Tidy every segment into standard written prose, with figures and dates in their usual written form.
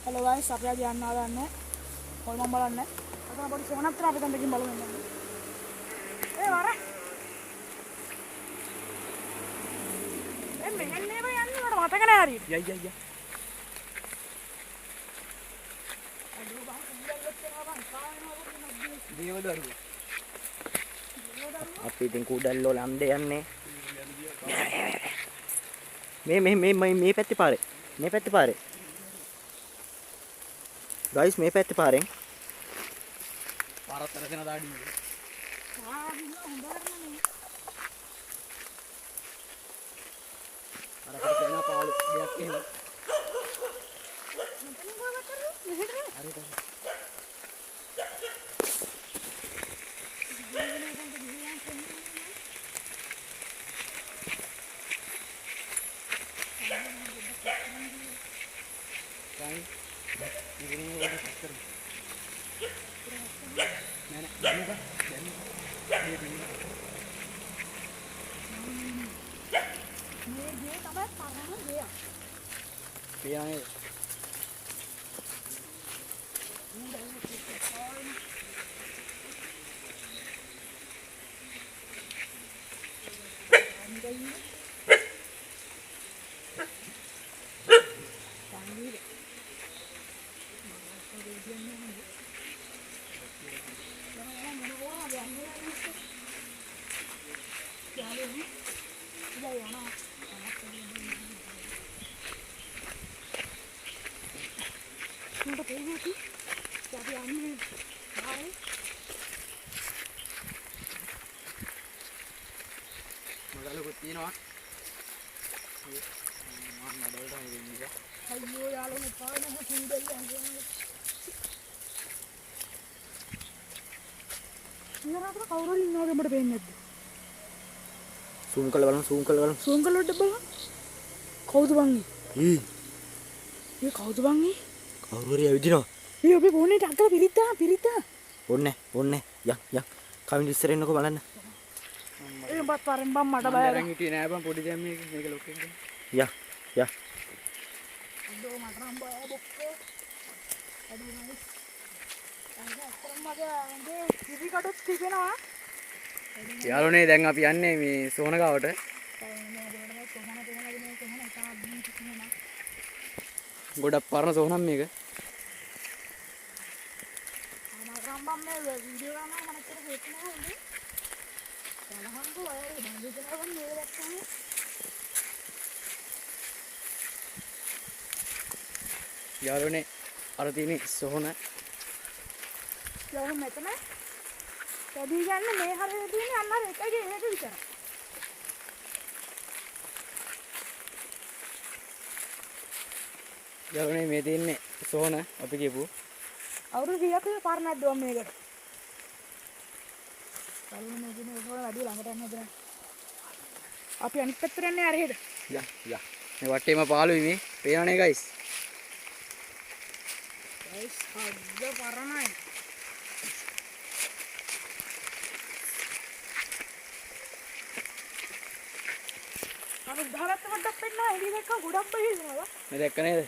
Hello guys, අපි අද යන්න ආදන්නේ හොල්මන් බලන්න. අතන පොඩි සෝනක් තරම් අපි දැන් දෙකින් බලමු ඉන්න. ඒ වර. මෙහෙන් නේද යන්නේ මට මතක නෑ හරියට. ය. අඩෝ බං කුඩල්ලොත් එනවා බං කායනවා දේවදරුව. අපි ඉතින් කුඩල්ලෝ ලන්දේ යන්නේ. මේ පැත්තේ පාරේ. මේ පැත්තේ පාරේ. गाइस මේ පැත්තේ පාරෙන් පාරත් අරගෙන දාඩි. අරකට යන පාළු දෙයක් එහෙම. හරිද? පියානේ මොකලකුත් තියෙනවා. මම නඩවලට හරින්නේ. අයියෝ යාළුවනේ පානම කුඩල්ලන් යන්නේ. ඉන්නරකට කවුරු හරි ඉන්නවද උඹට පේන්නේ නැද්ද? zoom කරලා බලමු zoom කරලා බලමු. සෝම් කළොත් බලන්න. කවුද බං? කවුද බං? කවුරු හරි ඇවිදිනවා. අපි පොන්නේ අතර පිරිත්තා. ඕන්නේ යන් කමින් ඉස්සර එන්නකෝ බලන්න. ඒ බත් පාරෙන් බම් මට බයයි. මම හිටියේ නෑ බං පොඩි දැන් මේක ලොකෙන්. ය. අදෝ මට නම් බය බොක්කෝ. අදෝ නයිස්. අතරම මගේ ඉරි කඩොත් තිබෙනවා. යාළුවනේ දැන් අපි යන්නේ මේ සෝනගාවට. ගොඩක් පරණ සෝනක් මේක. යාළුවනේ අර තියෙන සෝන යවුන මෙතන වැඩි ගන්න මේ හරියට තියෙන්නේ අන්න අර එකගේ එහෙට විතරයි. යාළුවනේ මේ තියෙන්නේ සෝන අපි කියපු අවුරුදු 100ක් විතර පාරණක් දුවම මේකට. යාළුවනේ මේ දිනේ ඒක වැඩි ළඟට යන්න හදන. අපි අනිත් පැත්තට යන්නේ අර එහෙට. ය. මේ වටේම පාළුයි මේ. පේනවනේ ගයිස්. ගයිස් හද්ද පරණයි. අර දහලත් පොඩ්ඩක් පෙන්නලා එළිය දැක්ක ගොඩක් බයි ඉන්නවා. මේ දැක්ක නේද?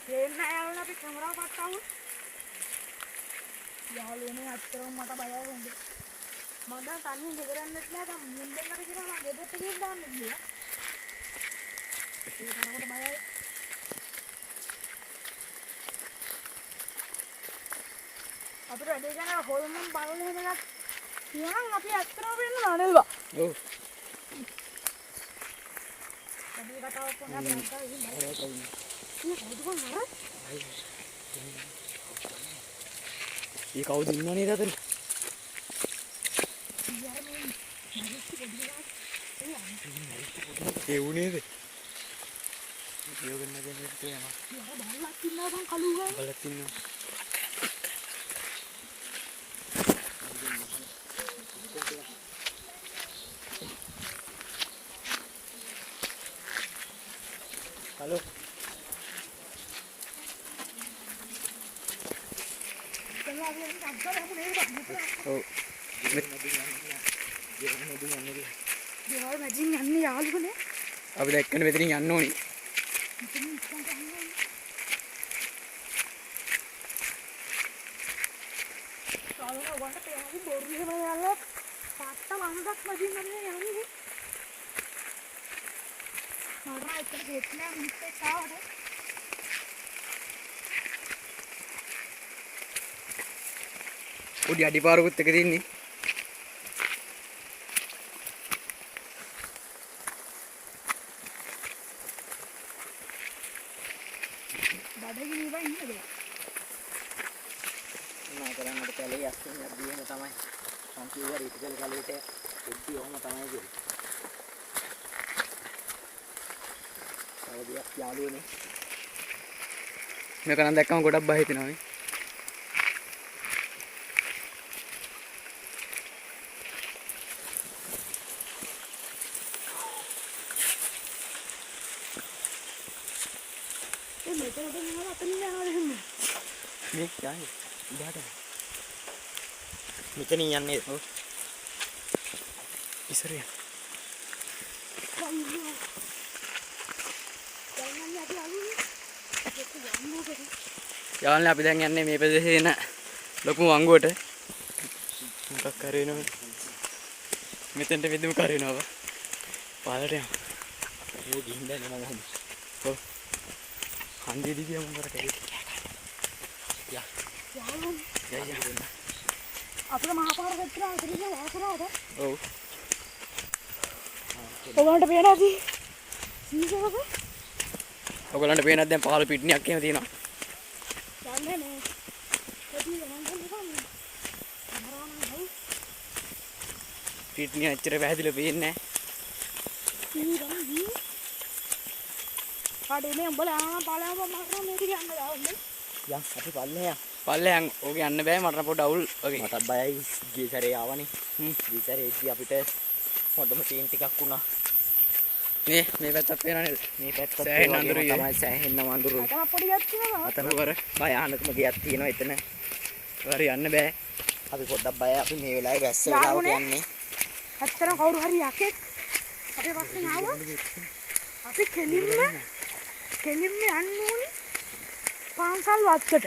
එන්න යාළුවනේ අපි කැමරාව පට්ටාමු. යාළුවනේ අත්‍තරම මට බයයි වුණේ. මම දැන් තනියෙන් ගෙදර යන්නෙත් නෑ දැන් මුන්දෙන් අර කියලා මම ගෙදරට ගිහින් දාන්න ගියා. ඒක නමකට බයයි. අපිට වැඩි ගන්න හොල්මන් බලන හැමයක් කියනම් අපි අත්‍තරම වෙන්න නඩල්වා. ඔව්. අපි කතාව කොහොමද යන්නේ? ඊ කවුද ඉන්නව නේද අතන? ඒ උනේද? යෝගන්න දෙන්නට යනවා. බලලක් ඉන්නවා බං කලුවා. බලත් ඉන්නවා. හලෝ. ඔව්. දේවල් මැදින් යන්නේ යාළුවනේ. අපි දැක්කනේ මෙතනින් යන්න ඕනි. ඔයාලට පේනවාද බොරුවේ බලලා පාත්ත වංගක් මදින් මදින් යන්නේ. මට ඇත්තට ගෙත්ලා මිනිස්සෙක් ආවද? පොඩි අඩිපාරකුත් එක තින්නේ. බඩගිනි ඉව ඉන්නද? මම කරන්නේ කැලේ යස්සින් යද්දීම තමයි. මම කිව්වා රීතිකල් කැලේට එද්දී ඔහම තමයි කිව්වේ. අවදියක් යාළුවනේ. මේක නම් දැක්කම ගොඩක් බය හිතෙනවා නේ. මෙතනට යනවා අතනින් යනවා දෙන්න. මේ යන්නේ ඉඩහට. මෙතනින් යන්නේ. ඔව්. ඉස්සරිය. යාළුවනේ අපි දැන් යන්නේ මේ ප්‍රදේශයේ එන ලොකු වංගුවට. මොකක් කරේනවද? මෙතෙන්ට විදුම කරේනවා. පාලට යමු. මේ ගිහින් දැන් මම හොඳ. ඔව්. හන්දියේදී ගියා මොකද කරේ? යාළුවනේ අපේ මහපාර පැත්තට අතරින් වාසනාවද? ඔව්. ඔයාලට පේනවාද? සීසවද? ඔයගලන්ට පේනද දැන් පහළ පිට්නියක් එහෙම තියෙනවා. යන්නේ නේ. කොටිය මං ගන්නේ. අමරාමයි. පිට්නිය ඇච්චර පැහැදිලිව පේන්නේ නැහැ. කාඩේ උඹලා පාලම මහරම මේක යන්න දාන්නේ. යම් අපි පල්ලේ පල්ලෙහාන් ඕක යන්න බෑ මට නම් පොඩ අවුල් වගේ. මටත් බයයි ගිය සැරේ ආවනේ. ගිය සැරේ එද්දි අපිට හොඳම සීන් ටිකක් වුණා. මේ පැත්තක් පේනව නේද? මේ පැත්තත් සෑහෙන අඳුරුයි. තමයි සෑහෙන්න අඳුරුයි. අතන පොඩි ගැක් තියෙනවා. අතන වර භයානකම ගියක් තියෙනවා එතන. හරි යන්න බෑ. අපි පොඩ්ඩක් බයයි. අපි මේ වෙලාවේ වැස්ස වෙලාවට යන්නේ. ඇත්තටම කවුරු හරි යකෙක් අපේ පස්සෙන් ආවා. අපි කෙලින්ම යන්න ඕනේ පාන්සල් වත්තට.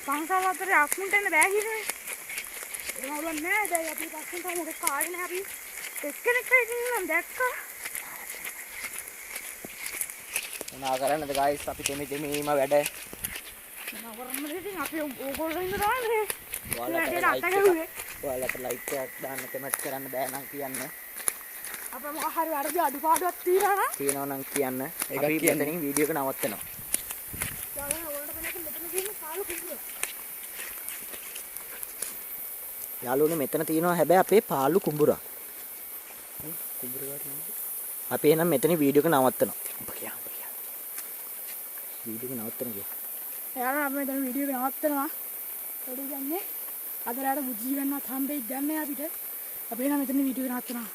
පාන්සල් වත්තට අක්මුන්ට එන්න බෑ කියනවා. ඒ වගේ නෑ. දැන් අපි පස්සෙන් තමයි මොකක් කාගෙන අපි එක්කෙනෙක් ඉන්නම් දැක්කා. මොනා කරන්නද ගයිස් අපි තෙමෙීම වැඩ. නවරම්මද ඉතින් අපි ඕගොල්ලෝ ඉන්න දාන්නේ. ඔයාලට ලයික් එකක් දාන්න කමෙන්ට් කරන්න බෑ නම් කියන්න. අපේ මොකක් හරි වැරදි අඩුපාඩුවක් තියෙනවා නම් කියන්න. එකක් අපි කියන්න. මෙතනින් වීඩියෝ එක නවත්තනවා. යාළුවනේ මෙතන තියෙනවා හැබැයි අපේ පාළු කුඹුරා. අපි එහෙනම් මෙතන වීඩියෝ එක නවත්තනවා. ඔබ කියන්න. වීඩියෝ එක නවත්තන කිය. එයාලා අපි මෙතන වීඩියෝ එක නවත්තනවා. පොඩි ගන්නේ අද රාට බුද්ධි ගන්නත් හම්බෙයි ගන්න අපිට. අපි එහෙනම් මෙතන වීඩියෝ එක නවත්තනවා.